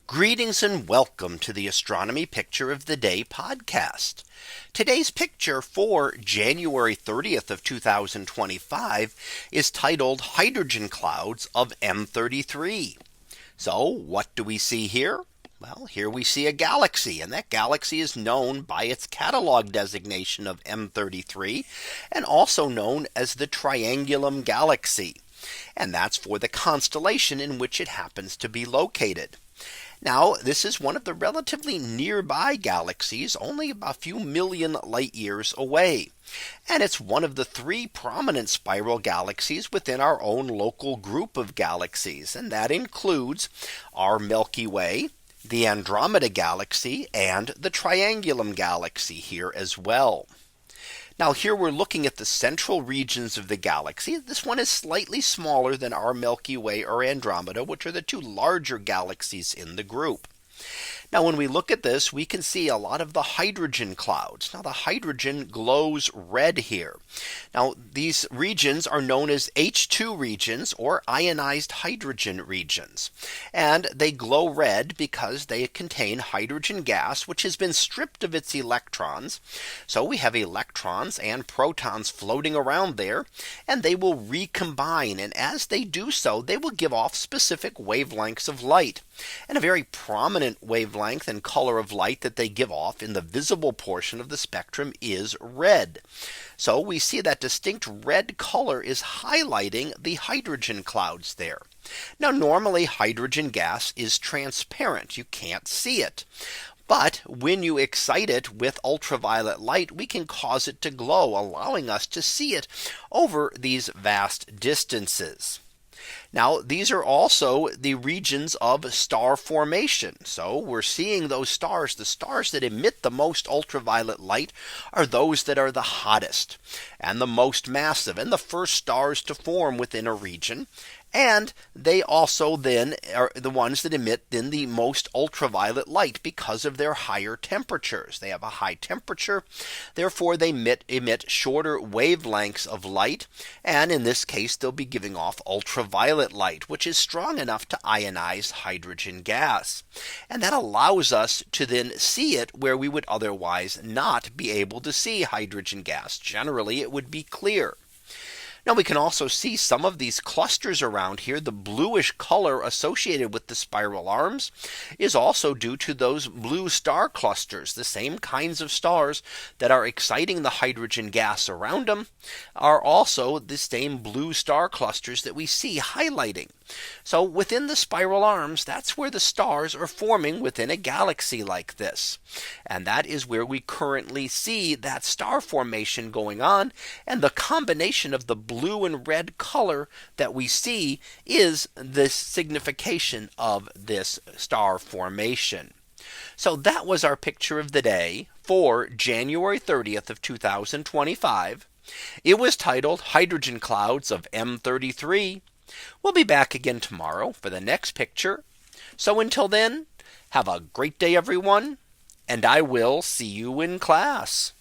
Greetings and welcome to the Astronomy Picture of the Day podcast. Today's picture for January 30th of 2025 is titled Hydrogen Clouds of M33. So what do we see here? Well, here we see a galaxy, and that galaxy is known by its catalog designation of M33 and also known as the Triangulum Galaxy. And that's for the constellation in which it happens to be located. Now, this is one of the relatively nearby galaxies, only a few million light years away. And it's one of the three prominent spiral galaxies within our own local group of galaxies. And that includes our Milky Way, the Andromeda Galaxy, and the Triangulum Galaxy here as well. Now here we're looking at the central regions of the galaxy. This one is slightly smaller than our Milky Way or Andromeda, which are the two larger galaxies in the group. Now when we look at this, we can see a lot of the hydrogen clouds. Now the hydrogen glows red here. Now these regions are known as H2 regions or ionized hydrogen regions. And they glow red because they contain hydrogen gas, which has been stripped of its electrons. So we have electrons and protons floating around there, and they will recombine. And as they do so, they will give off specific wavelengths of light. And a very prominent wavelength and color of light that they give off in the visible portion of the spectrum is red. So we see that distinct red color is highlighting the hydrogen clouds there. Now normally hydrogen gas is transparent. You can't see it. But when you excite it with ultraviolet light, we can cause it to glow, allowing us to see it over these vast distances. Now these are also the regions of star formation. So we're seeing those stars. The stars that emit the most ultraviolet light are those that are the hottest and the most massive and the first stars to form within a region. And they also then are the ones that emit then the most ultraviolet light because of their higher temperatures. They have a high temperature. Therefore, they emit shorter wavelengths of light. And in this case, they'll be giving off ultraviolet light, which is strong enough to ionize hydrogen gas. And that allows us to then see it where we would otherwise not be able to see hydrogen gas. Generally, it would be clear. Now we can also see some of these clusters around here. The bluish color associated with the spiral arms is also due to those blue star clusters. The same kinds of stars that are exciting the hydrogen gas around them are also the same blue star clusters that we see highlighting. So within the spiral arms, that's where the stars are forming within a galaxy like this. And that is where we currently see that star formation going on. And the combination of the blue and red color that we see is the signification of this star formation. So that was our picture of the day for January 30th of 2025. It was titled Hydrogen Clouds of M33. We'll be back again tomorrow for the next picture. So until then, have a great day, everyone, and I will see you in class.